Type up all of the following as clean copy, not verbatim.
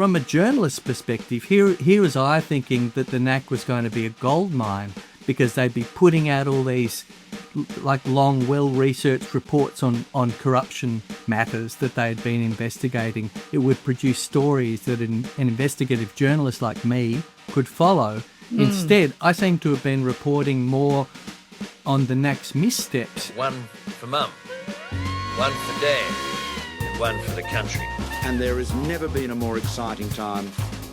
from a journalist's perspective, here was I thinking that the NACC was going to be a gold mine because they'd be putting out all these like long, well-researched reports on corruption matters that they had been investigating. It would produce stories that an investigative journalist like me could follow. Instead, I seem to have been reporting more on the NACC's missteps. One for Mum, one for Dad, and one for the country. And there has never been a more exciting time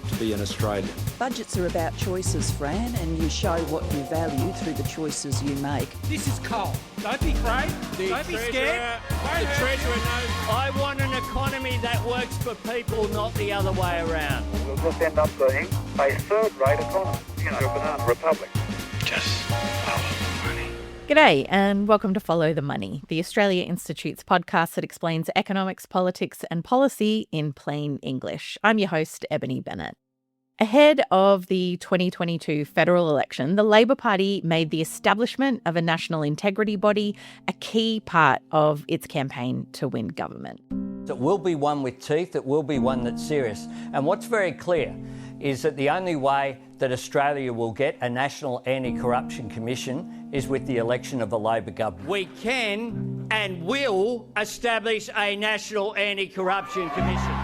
to be an Australian. Budgets are about choices, Fran, and you show what you value through the choices you make. This is coal. Don't be afraid. Don't be scared. The Treasurer knows. I want an economy that works for people, not the other way around. We'll just end up being a third-rate economy, a banana republic. Just follow the money. G'day and welcome to Follow the Money, the Australia Institute's podcast that explains economics, politics and policy in plain English. I'm your host, Ebony Bennett. Ahead of the 2022 federal election, the Labor Party made the establishment of a national integrity body a key part of its campaign to win government. It will be one with teeth. It will be one that's serious. And what's very clear is that the only way that Australia will get a national anti-corruption commission is with the election of a Labor government. We can and will establish a national anti-corruption commission.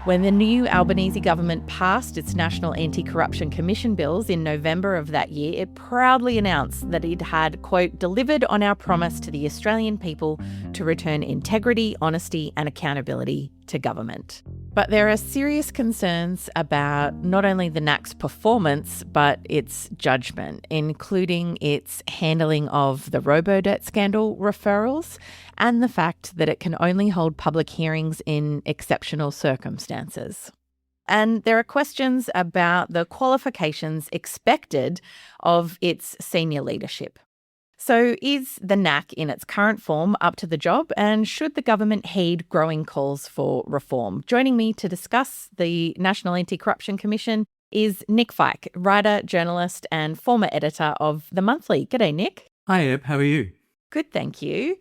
When the new Albanese government passed its National Anti-Corruption Commission bills in November of that year, it proudly announced that it had, quote, delivered on our promise to the Australian people to return integrity, honesty and accountability to government. But there are serious concerns about not only the NACC's performance, but its judgment, including its handling of the Robodebt scandal referrals and the fact that it can only hold public hearings in exceptional circumstances. And there are questions about the qualifications expected of its senior leadership. So is the NACC in its current form up to the job, and should the government heed growing calls for reform? Joining me to discuss the National Anti-Corruption Commission is Nick Feik, writer, journalist and former editor of The Monthly. G'day, Nick. Hi, Eb. How are you? Good, thank you.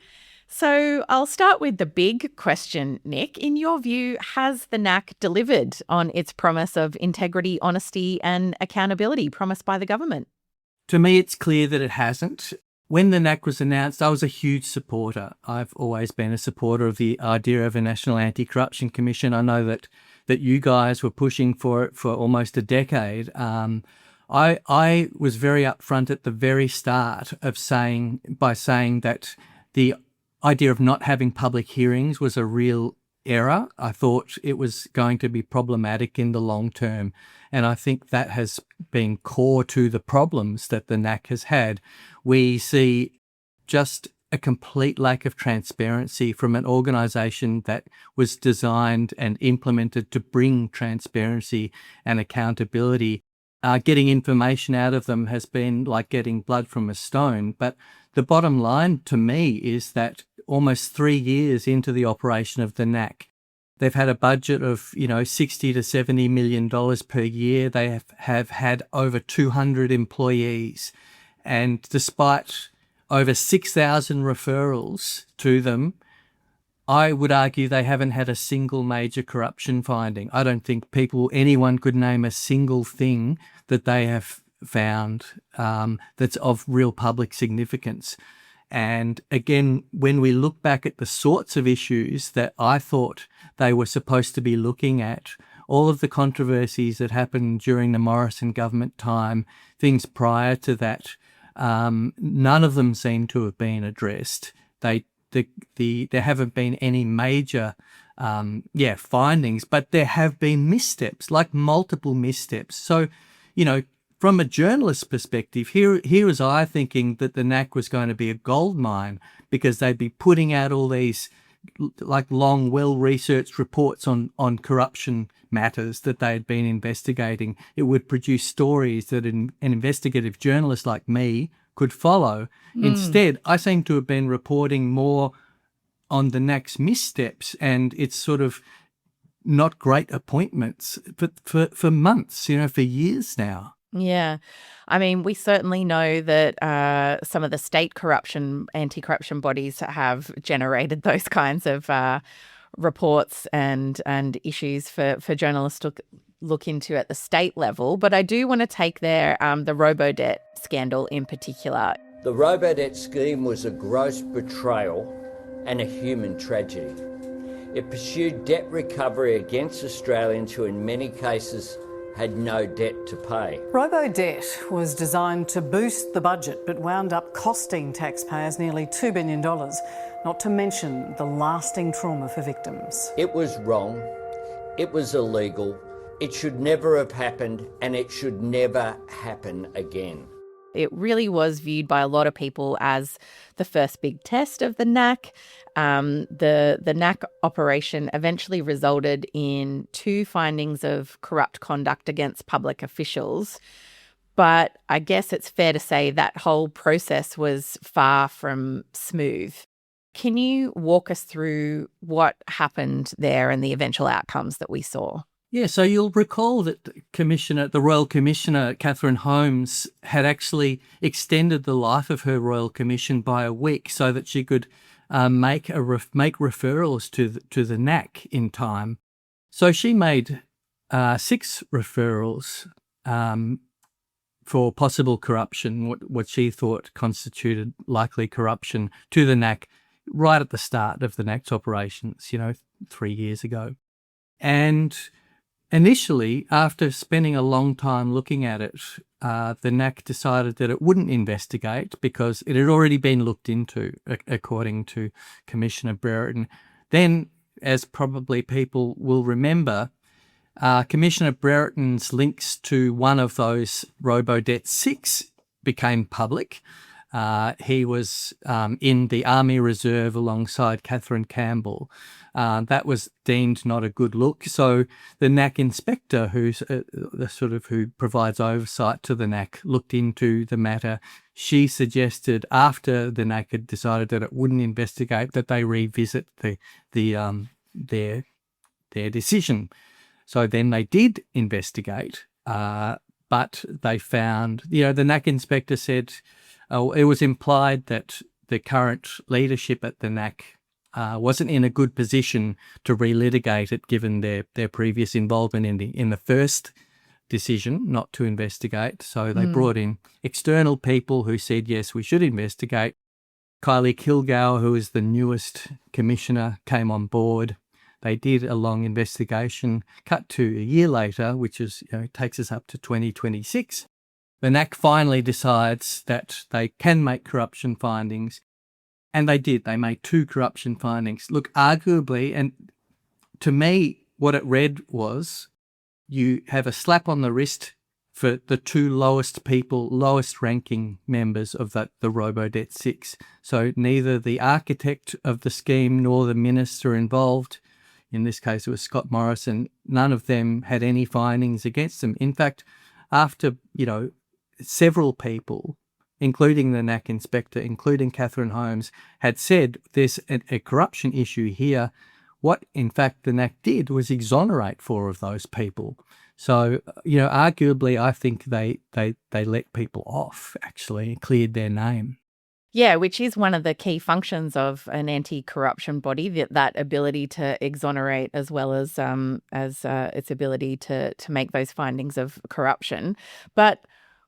So I'll start with the big question, Nick. In your view, has the NACC delivered on its promise of integrity, honesty and accountability promised by the government? To me, it's clear that it hasn't. When the NACC was announced, I was a huge supporter. I've always been a supporter of the idea of a National Anti-Corruption Commission. I know that you guys were pushing for it for almost a decade. I was very upfront at the very start of saying that the idea of not having public hearings was a real error. I thought it was going to be problematic in the long term. And I think that has been core to the problems that the NACC has had. We see just a complete lack of transparency from an organisation that was designed and implemented to bring transparency and accountability. Getting information out of them has been like getting blood from a stone. But the bottom line to me is that almost 3 years into the operation of the NACC, they've had a budget of, $60 to $70 million per year. They have had over 200 employees. And despite over 6,000 referrals to them, I would argue they haven't had a single major corruption finding. I don't think anyone could name a single thing that they have found that's of real public significance. And again, when we look back at the sorts of issues that I thought they were supposed to be looking at, all of the controversies that happened during the Morrison government time, things prior to that, none of them seem to have been addressed. There haven't been any major findings, but there have been missteps, like multiple missteps. So, from a journalist's perspective, here was I thinking that the NACC was going to be a gold mine because they'd be putting out all these like long, well-researched reports on corruption matters that they had been investigating. It would produce stories that an investigative journalist like me could follow. Instead, I seem to have been reporting more on the NACC's missteps and its sort of not great appointments for months, for years now. Yeah. I mean, we certainly know that some of the state anti-corruption bodies have generated those kinds of reports and issues for journalists to look into at the state level. But I do want to take there the Robodebt scandal in particular. The Robodebt scheme was a gross betrayal and a human tragedy. It pursued debt recovery against Australians who in many cases had no debt to pay. Robodebt was designed to boost the budget but wound up costing taxpayers nearly $2 billion, not to mention the lasting trauma for victims. It was wrong, it was illegal, it should never have happened, and it should never happen again. It really was viewed by a lot of people as the first big test of the NACC. The NACC operation eventually resulted in 2 findings of corrupt conduct against public officials. But I guess it's fair to say that whole process was far from smooth. Can you walk us through what happened there and the eventual outcomes that we saw? Yeah, so you'll recall that the Royal Commissioner, Catherine Holmes, had actually extended the life of her Royal Commission by a week so that she could make referrals to the NACC in time. So she made 6 referrals for possible corruption, what she thought constituted likely corruption, to the NACC right at the start of the NACC's operations, 3 years ago. And initially, after spending a long time looking at it, the NACC decided that it wouldn't investigate because it had already been looked into, according to Commissioner Brereton. Then, as probably people will remember, Commissioner Brereton's links to one of those Robodebt 6 became public. He was in the Army Reserve alongside Catherine Campbell. That was deemed not a good look. So the NACC inspector, who's who provides oversight to the NACC, looked into the matter. She suggested, after the NACC had decided that it wouldn't investigate, that they revisit their decision. So then they did investigate, but they found, the NACC inspector said, it was implied that the current leadership at the NACC wasn't in a good position to relitigate it, given their previous involvement in the first decision not to investigate. So they brought in external people who said, yes, we should investigate. Kylie Kilgour, who is the newest commissioner, came on board. They did a long investigation. Cut to a year later, which is takes us up to 2026. The NACC finally decides that they can make corruption findings, and they did. They made 2 corruption findings. Look, arguably, and to me, what it read was you have a slap on the wrist for the 2 lowest ranking members of the Robodebt 6. So neither the architect of the scheme nor the minister involved, in this case it was Scott Morrison, none of them had any findings against them. In fact, after, several people, including the NACC inspector, including Catherine Holmes, had said there's a corruption issue here, what in fact the NACC did was exonerate 4 of those people. So, arguably, I think they let people off, actually, cleared their name. Yeah, which is one of the key functions of an anti-corruption body, that ability to exonerate as well as its ability to make those findings of corruption. But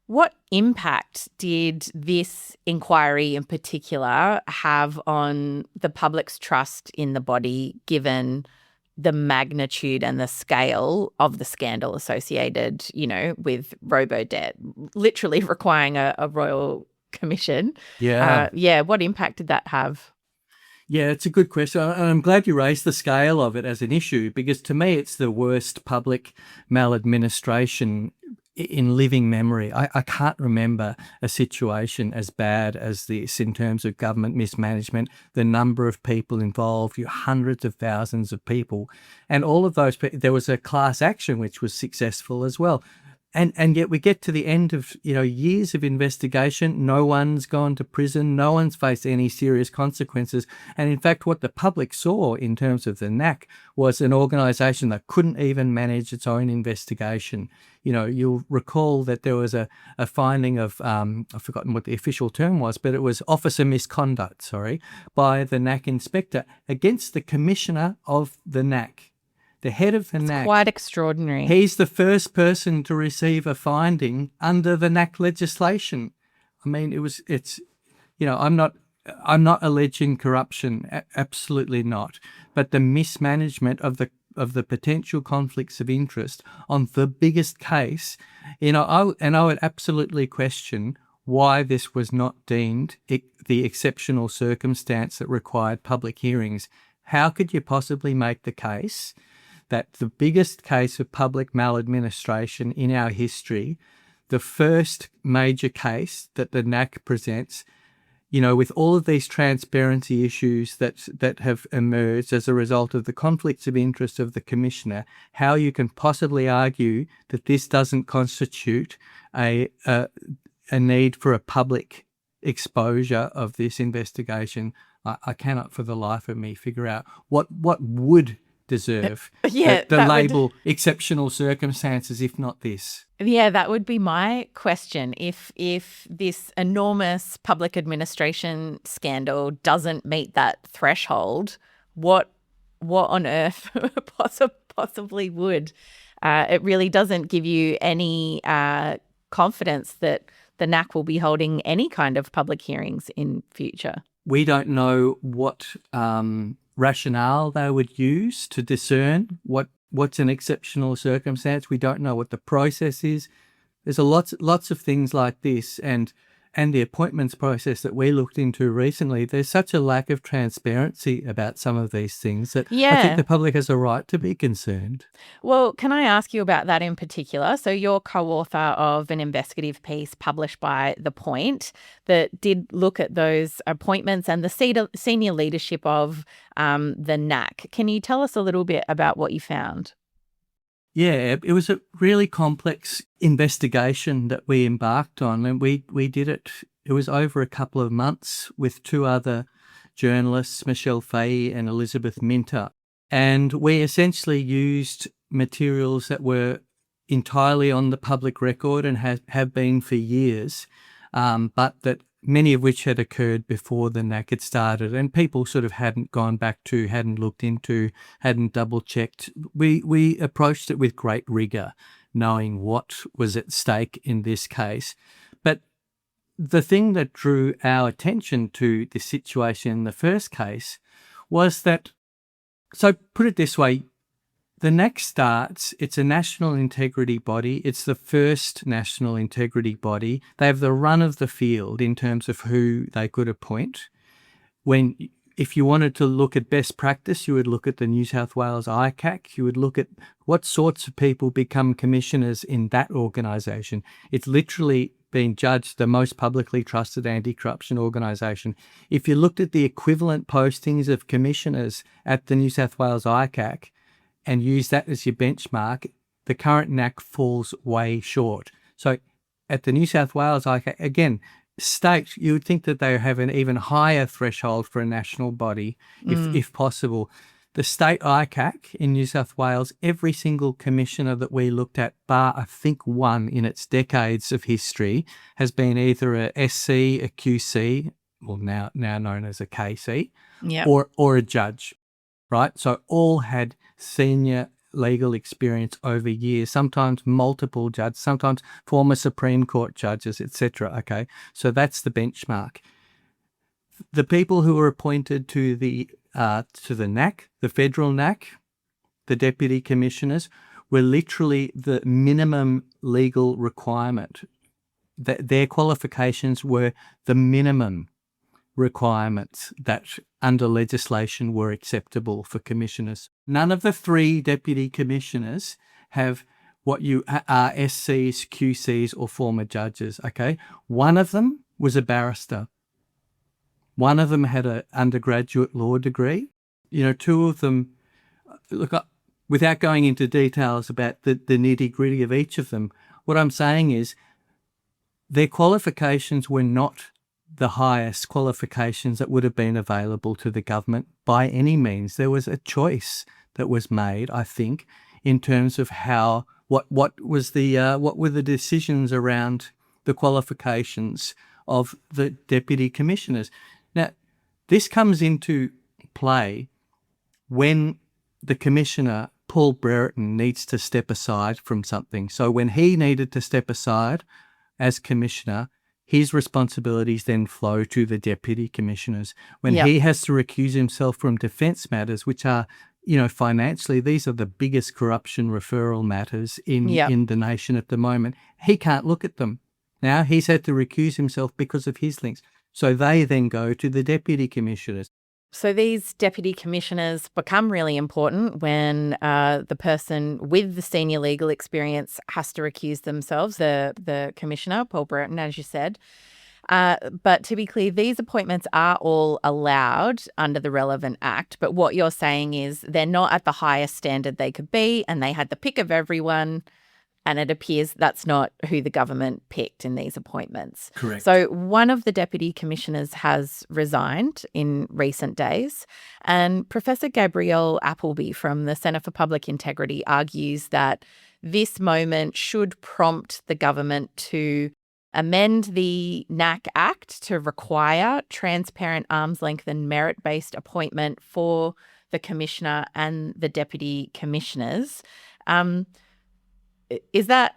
what impact did this inquiry in particular have on the public's trust in the body, given the magnitude and the scale of the scandal associated, with Robodebt, literally requiring a royal commission? What impact did that have? Yeah, it's a good question. And I'm glad you raised the scale of it as an issue, because to me it's the worst public maladministration in living memory. I can't remember a situation as bad as this in terms of government mismanagement, the number of people involved, hundreds of thousands of people. And all of those, there was a class action which was successful as well. And yet we get to the end of, years of investigation. No one's gone to prison. No one's faced any serious consequences. And in fact, what the public saw in terms of the NACC was an organisation that couldn't even manage its own investigation. You'll recall that there was a finding of, I've forgotten what the official term was, but it was officer misconduct, by the NACC inspector against the commissioner of the NACC. The head of the NACC. Quite extraordinary. He's the first person to receive a finding under the NACC legislation. I mean, I'm not alleging corruption, absolutely not, but the mismanagement of the potential conflicts of interest on the biggest case, I would absolutely question why this was not deemed the exceptional circumstance that required public hearings. How could you possibly make the case that the biggest case of public maladministration in our history, the first major case that the NACC presents, with all of these transparency issues that have emerged as a result of the conflicts of interest of the commissioner, how you can possibly argue that this doesn't constitute a need for a public exposure of this investigation? I cannot for the life of me figure out what would deserve the label exceptional circumstances, if not this. Yeah, that would be my question. If this enormous public administration scandal doesn't meet that threshold, what on earth possibly would? It really doesn't give you any confidence that the NACC will be holding any kind of public hearings in future. We don't know what rationale they would use to discern what's an exceptional circumstance. We don't know what the process is. There's lots of things like this, and the appointments process that we looked into recently. There's such a lack of transparency about some of these things that I think the public has a right to be concerned. Well, can I ask you about that in particular? So you're co-author of an investigative piece published by The Point that did look at those appointments and the senior leadership of the NACC. Can you tell us a little bit about what you found? Yeah, it was a really complex investigation that we embarked on, and we did it. It was over a couple of months with two other journalists, Nick Feik and Elizabeth Minter. And we essentially used materials that were entirely on the public record and have been for years, but that many of which had occurred before the NACC had started, and people sort of hadn't gone back to, hadn't looked into, hadn't double-checked. We approached it with great rigour, knowing what was at stake in this case. But the thing that drew our attention to the situation in the first case was that, so put it this way, the NACC starts, it's a national integrity body. It's the first national integrity body. They have the run of the field in terms of who they could appoint. If you wanted to look at best practice, you would look at the New South Wales NACC. You would look at what sorts of people become commissioners in that organisation. It's literally been judged the most publicly trusted anti-corruption organisation. If you looked at the equivalent postings of commissioners at the New South Wales NACC, and use that as your benchmark, the current NACC falls way short. So at the New South Wales, again, state, you would think that they have an even higher threshold for a national body, if possible. The state ICAC in New South Wales, every single commissioner that we looked at, bar I think one in its decades of history, has been either a SC, a QC, well now known as a KC, or a judge. Right? So all had senior legal experience over years, sometimes multiple judges, sometimes former Supreme Court judges, etc. Okay, so that's the benchmark. The people who were appointed to the NACC, the federal NACC, the deputy commissioners, were literally the minimum legal requirement. Their qualifications were the minimum requirements that under legislation were acceptable for commissioners. None of the three deputy commissioners have what you are SCs, QCs or former judges, okay? One of them was a barrister. One of them had an undergraduate law degree. Two of them, look, without going into details about the nitty-gritty of each of them, what I'm saying is their qualifications were not the highest qualifications that would have been available to the government by any means. There was a choice that was made, I think, in terms of what were the decisions around the qualifications of the deputy commissioners. Now, this comes into play when the commissioner, Paul Brereton, needs to step aside from something. So when he needed to step aside as commissioner, his responsibilities then flow to the deputy commissioners. When he has to recuse himself from defence matters, which are, financially, these are the biggest corruption referral matters in the nation at the moment, he can't look at them. Now he's had to recuse himself because of his links. So they then go to the deputy commissioners. So these deputy commissioners become really important when the person with the senior legal experience has to recuse themselves, the commissioner, Paul Brereton, as you said. But to be clear, these appointments are all allowed under the relevant act. But what you're saying is they're not at the highest standard they could be, and they had the pick of everyone. And it appears that's not who the government picked in these appointments. Correct. So one of the deputy commissioners has resigned in recent days. And Professor Gabrielle Appleby from the Centre for Public Integrity argues that this moment should prompt the government to amend the NACC Act to require transparent arm's length and merit-based appointment for the commissioner and the deputy commissioners. Is that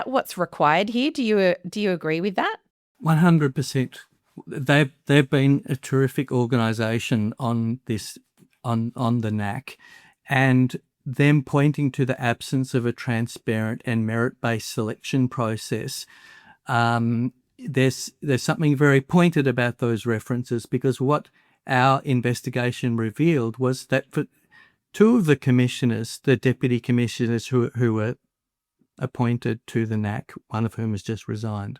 what's required here? Do you agree with that? 100%. They've been a terrific organisation on this on the NACC, and them pointing to the absence of a transparent and merit-based selection process. There's something very pointed about those references, because what our investigation revealed was that for two of the commissioners, the deputy commissioners who were appointed to the NACC, one of whom has just resigned,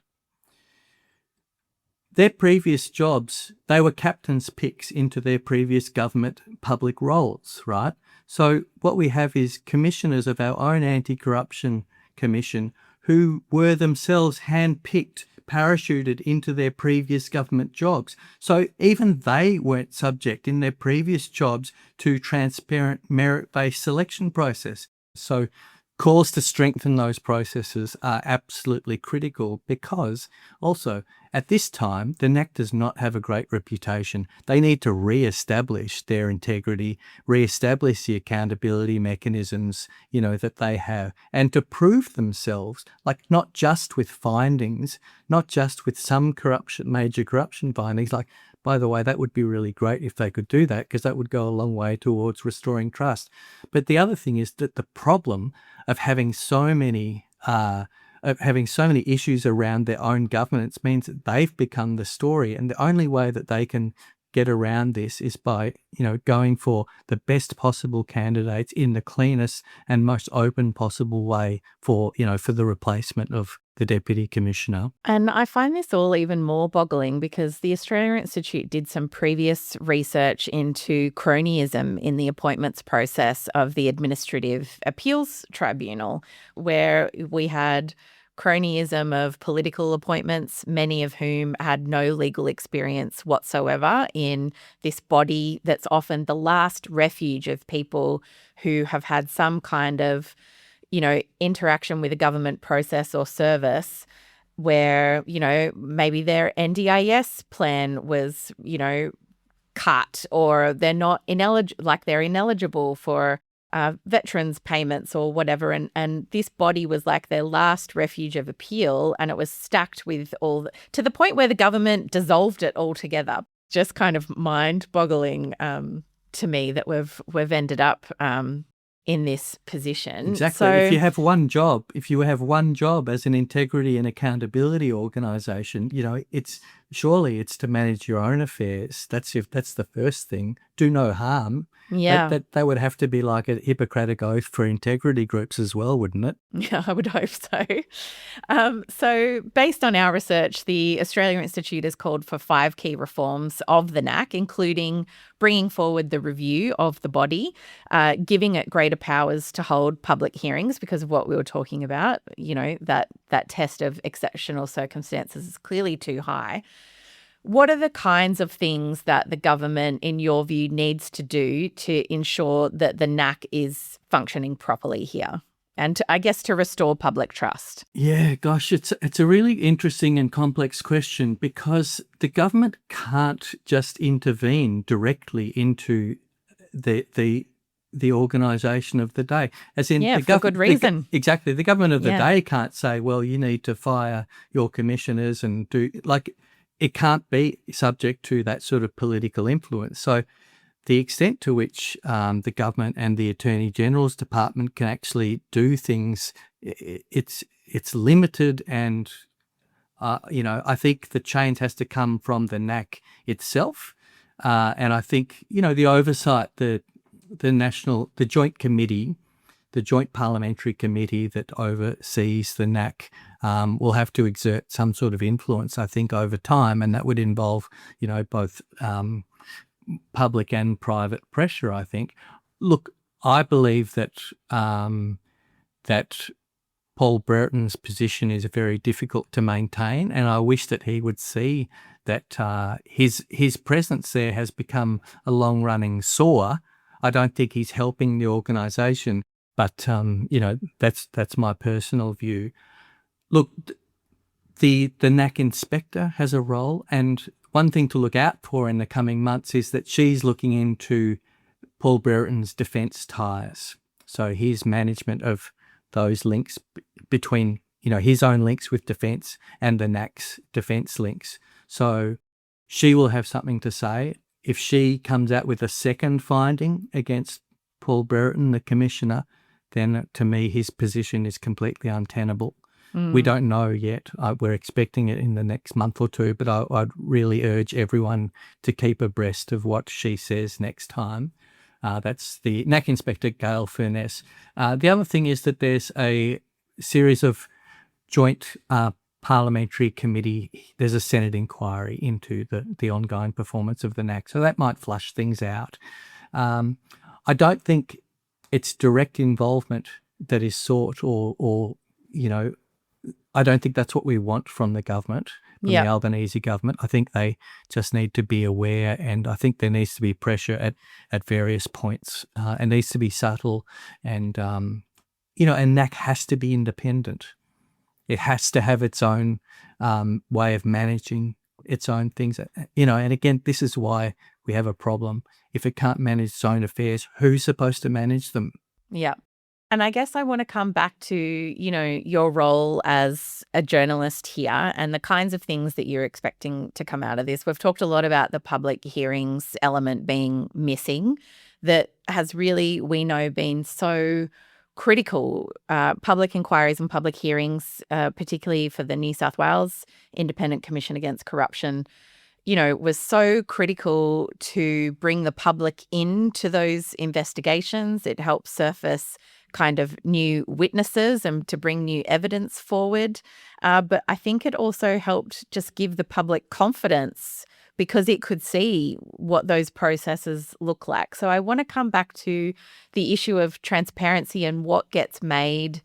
their previous jobs, they were captain's picks into their previous government public roles, right? So what we have is commissioners of our own anti-corruption commission who were themselves hand-picked, parachuted into their previous government jobs. So even they weren't subject in their previous jobs to transparent merit-based selection process. So calls to strengthen those processes are absolutely critical, because also at this time, the NACC does not have a great reputation. They need to re-establish their integrity, re-establish the accountability mechanisms, that they have, and to prove themselves, like not just with findings, not just with some major corruption findings, like, by the way, that would be really great if they could do that, because that would go a long way towards restoring trust. But the other thing is that the problem of having so many issues around their own governance means that they've become the story, and the only way that they can get around this is by going for the best possible candidates in the cleanest and most open possible way for the replacement of the Deputy Commissioner. And I find this all even more boggling because the Australia Institute did some previous research into cronyism in the appointments process of the Administrative Appeals Tribunal, where we had cronyism of political appointments, many of whom had no legal experience whatsoever in this body that's often the last refuge of people who have had some kind of, interaction with a government process or service where, maybe their NDIS plan was, cut, or they're not they're ineligible for veterans payments or whatever. And this body was like their last refuge of appeal, and it was stacked with to the point where the government dissolved it altogether. Just kind of mind-boggling to me that we've ended up in this position. Exactly. So, if you have one job as an integrity and accountability organisation, it's surely it's to manage your own affairs. That's the first thing. Do no harm. Yeah. That would have to be like a Hippocratic oath for integrity groups as well, wouldn't it? Yeah, I would hope so. So based on our research, the Australia Institute has called for 5 key reforms of the NACC, including bringing forward the review of the body, giving it greater powers to hold public hearings because of what we were talking about. You know, that test of exceptional circumstances is clearly too high. What are the kinds of things that the government, in your view, needs to do to ensure that the NACC is functioning properly here? And I guess to restore public trust. Yeah, gosh, it's a really interesting and complex question because the government can't just intervene directly into the organisation of the day. As in, yeah, for good reason. Exactly. The government of the day can't say, well, you need to fire your commissioners and do, like, it can't be subject to that sort of political influence. So the extent to which the government and the Attorney General's Department can actually do things, it's limited, and I think the change has to come from the NACC itself, and I think the oversight, the joint committee, the joint parliamentary committee that oversees the NACC will have to exert some sort of influence, I think, over time, and that would involve both public and private pressure, I think. Look, I believe that that Paul Brereton's position is very difficult to maintain, and I wish that he would see that his presence there has become a long-running sore. I don't think he's helping the organisation, but that's my personal view. Look, the NACC inspector has a role, and one thing to look out for in the coming months is that she's looking into Paul Brereton's defence ties. So his management of those links between, his own links with defence and the NACC's defence links. So she will have something to say. If she comes out with a second finding against Paul Brereton, the commissioner, then to me his position is completely untenable. We don't know yet. We're expecting it in the next month or two, but I'd really urge everyone to keep abreast of what she says next time. That's the NACC Inspector, Gail Furness. The other thing is that there's a series of joint parliamentary committee. There's a Senate inquiry into the ongoing performance of the NACC, so that might flush things out. I don't think it's direct involvement that is sought, or I don't think that's what we want from the government, from the Albanese government. I think they just need to be aware, and I think there needs to be pressure at various points. It needs to be subtle, and and NACC has to be independent. It has to have its own way of managing its own things. And again, this is why we have a problem. If it can't manage its own affairs, who's supposed to manage them? Yeah. And I guess I want to come back to, your role as a journalist here and the kinds of things that you're expecting to come out of this. We've talked a lot about the public hearings element being missing. That has really, we know, been so critical. Public inquiries and public hearings, particularly for the New South Wales Independent Commission Against Corruption, was so critical to bring the public into those investigations. It helped surface kind of new witnesses and to bring new evidence forward. But I think it also helped just give the public confidence because it could see what those processes look like. So I want to come back to the issue of transparency and what gets made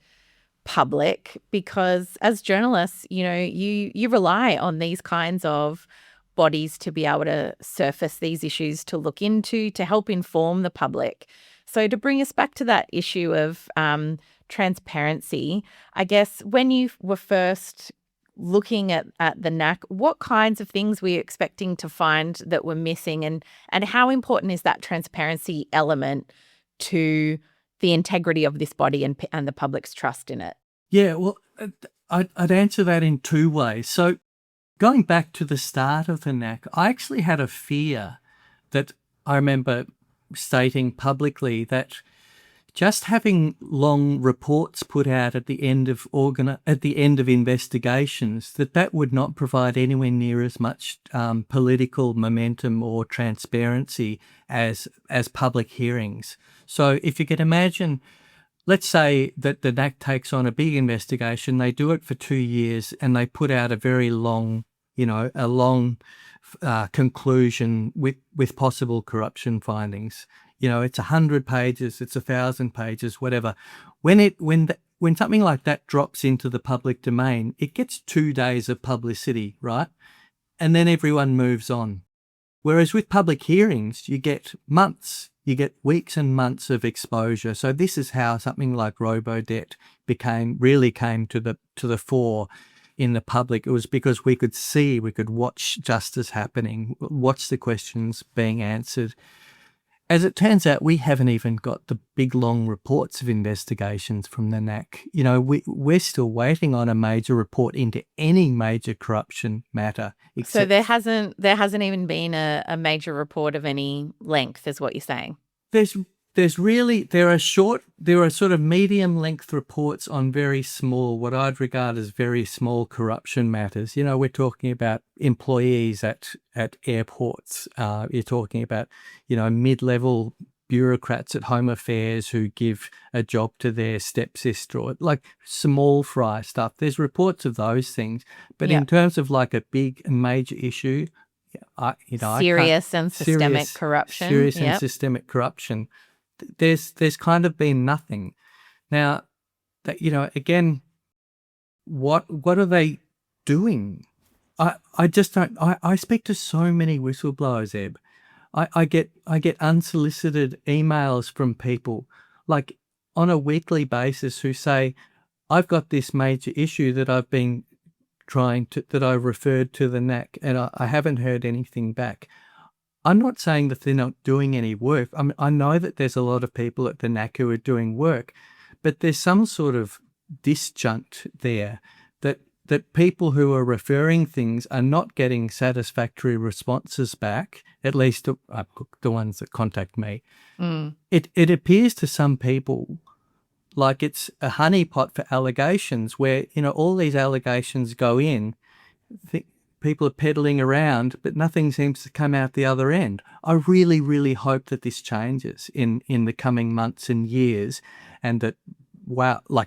public, because as journalists, you rely on these kinds of bodies to be able to surface these issues, to look into, to help inform the public. So to bring us back to that issue of transparency, I guess when you were first looking at the NACC, what kinds of things were you expecting to find that were missing, and how important is that transparency element to the integrity of this body and the public's trust in it? Yeah, well, I'd answer that in two ways. So going back to the start of the NACC, I actually had a fear that I remember stating publicly that just having long reports put out at the end of investigations, that would not provide anywhere near as much political momentum or transparency as public hearings. So if you can imagine, let's say that the NACC takes on a big investigation, they do it for 2 years, and they put out a very long, conclusion with possible corruption findings. It's 100 pages, it's 1,000 pages, whatever. When something like that drops into the public domain, it gets 2 days of publicity, right? And then everyone moves on. Whereas with public hearings, you get months, you get weeks and months of exposure. So this is how something like Robodebt really came to the fore in the public. It was because we could watch justice happening, watch the questions being answered. As it turns out, we haven't even got the big, long reports of investigations from the NACC. We're still waiting on a major report into any major corruption matter. So there hasn't even been a major report of any length, is what you're saying? There are sort of medium length reports on very small, what I'd regard as very small corruption matters. We're talking about employees at airports. You're talking about, mid-level bureaucrats at Home Affairs who give a job to their stepsister, or like small fry stuff. There's reports of those things. But in terms of like a big and major issue, serious and systemic corruption, there's kind of been nothing. Now, again, what are they doing? I just don't. I speak to so many whistleblowers, Eb. I get unsolicited emails from people like on a weekly basis who say, I've got this major issue that I've been that I referred to the NACC, and I haven't heard anything back. I'm not saying that they're not doing any work. I know that there's a lot of people at the NACC who are doing work, but there's some sort of disjunct there that people who are referring things are not getting satisfactory responses back, at least the ones that contact me. It appears to some people like it's a honeypot for allegations where, all these allegations go in, people are peddling around, but nothing seems to come out the other end. I really, really hope that this changes in the coming months and years, and that,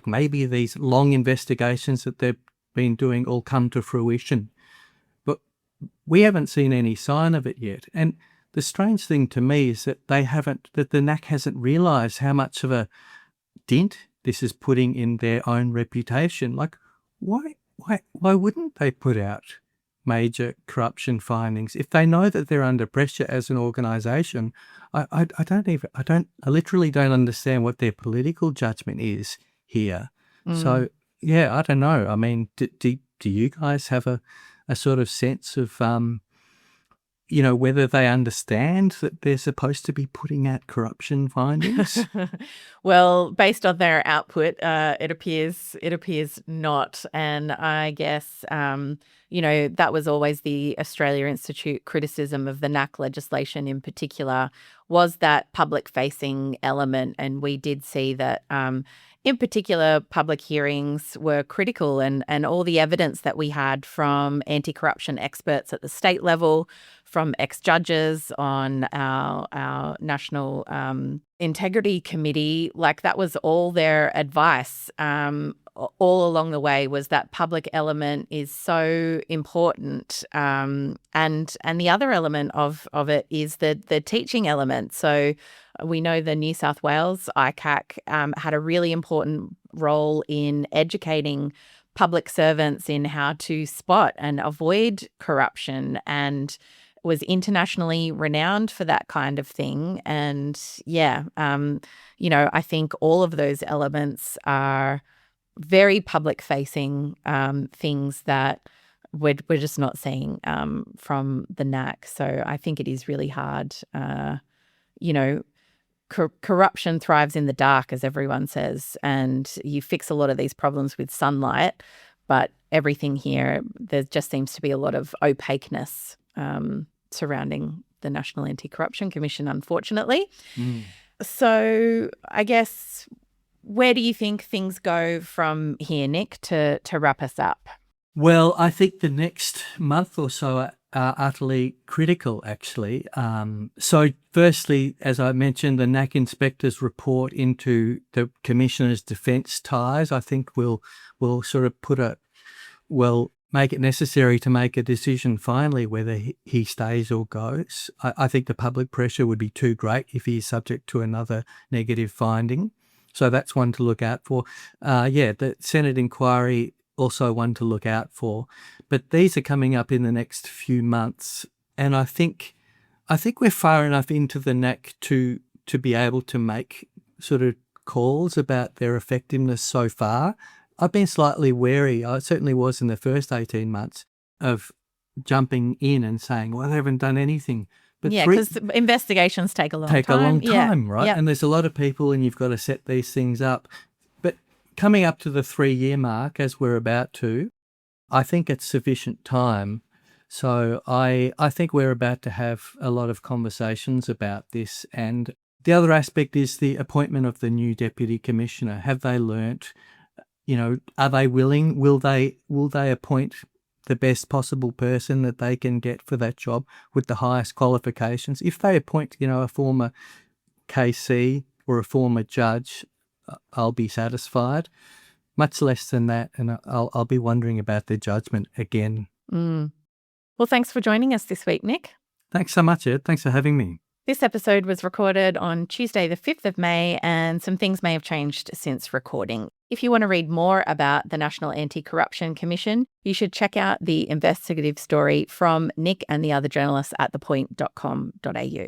maybe these long investigations that they've been doing all come to fruition. But we haven't seen any sign of it yet. And the strange thing to me is that the NACC hasn't realised how much of a dent this is putting in their own reputation. Like, why wouldn't they put out major corruption findings if they know that they're under pressure as an organisation? I literally don't understand what their political judgment is here. So I don't know. I mean, do you guys have a sort of sense of whether they understand that they're supposed to be putting out corruption findings? Well, based on their output, it appears not. And I guess, that was always the Australia Institute criticism of the NACC legislation in particular, was that public-facing element. And we did see that, in particular, public hearings were critical, and all the evidence that we had from anti-corruption experts at the state level, from ex-judges on our National Integrity Committee, that was all their advice all along the way, was that public element is so important. And the other element of it is the teaching element. So we know the New South Wales ICAC had a really important role in educating public servants in how to spot and avoid corruption, and was internationally renowned for that kind of thing. And I think all of those elements are very public-facing things that we're just not seeing from the NACC. So I think it is really hard. Corruption thrives in the dark, as everyone says, and you fix a lot of these problems with sunlight, but everything here, there just seems to be a lot of opaqueness surrounding the National Anti-Corruption Commission, unfortunately. So I guess, where do you think things go from here, Nick, to wrap us up? Well, I think the next month or so are utterly critical, actually. So firstly, as I mentioned, the NACC inspectors report into the Commissioner's defence ties, I think will sort of make it necessary to make a decision finally whether he stays or goes. I think the public pressure would be too great if he is subject to another negative finding. So that's one to look out for. The Senate inquiry, also one to look out for. But these are coming up in the next few months. And I think we're far enough into the NACC to be able to make sort of calls about their effectiveness so far. I've been slightly wary, I certainly was in the first 18 months, of jumping in and saying, well, they haven't done anything. But because investigations take a long time. Right? Yep. And there's a lot of people and you've got to set these things up. But coming up to the 3-year mark, as we're about to, I think it's sufficient time. So I think we're about to have a lot of conversations about this. And the other aspect is the appointment of the new Deputy Commissioner. Have they learnt? Are they willing? Will they appoint the best possible person that they can get for that job with the highest qualifications? If they appoint, a former KC or a former judge, I'll be satisfied. Much less than that, and I'll be wondering about their judgment again. Well, thanks for joining us this week, Nick. Thanks so much, Ed. Thanks for having me. This episode was recorded on Tuesday, the 5th of May, and some things may have changed since recording. If you want to read more about the National Anti-Corruption Commission, you should check out the investigative story from Nick and the other journalists at thepoint.com.au.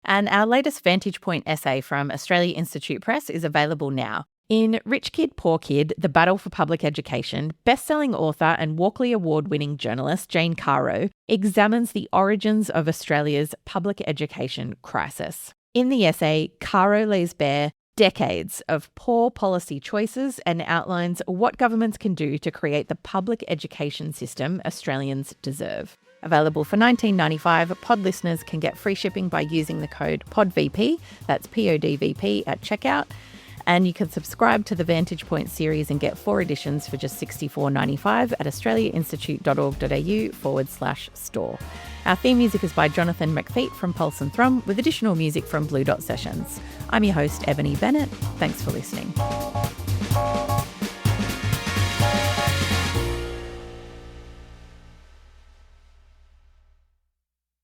And our latest Vantage Point essay from Australia Institute Press is available now. In Rich Kid, Poor Kid, The Battle for Public Education, best-selling author and Walkley Award-winning journalist Jane Caro examines the origins of Australia's public education crisis. In the essay, Caro lays bare decades of poor policy choices and outlines what governments can do to create the public education system Australians deserve. Available for $19.95, Pod listeners can get free shipping by using the code PODVP, that's PODVP, at checkout. And you can subscribe to the Vantage Point series and get 4 editions for just $64.95 at australiainstitute.org.au/store. Our theme music is by Jonathan McFeet from Pulse and Thrum, with additional music from Blue Dot Sessions. I'm your host, Ebony Bennett. Thanks for listening.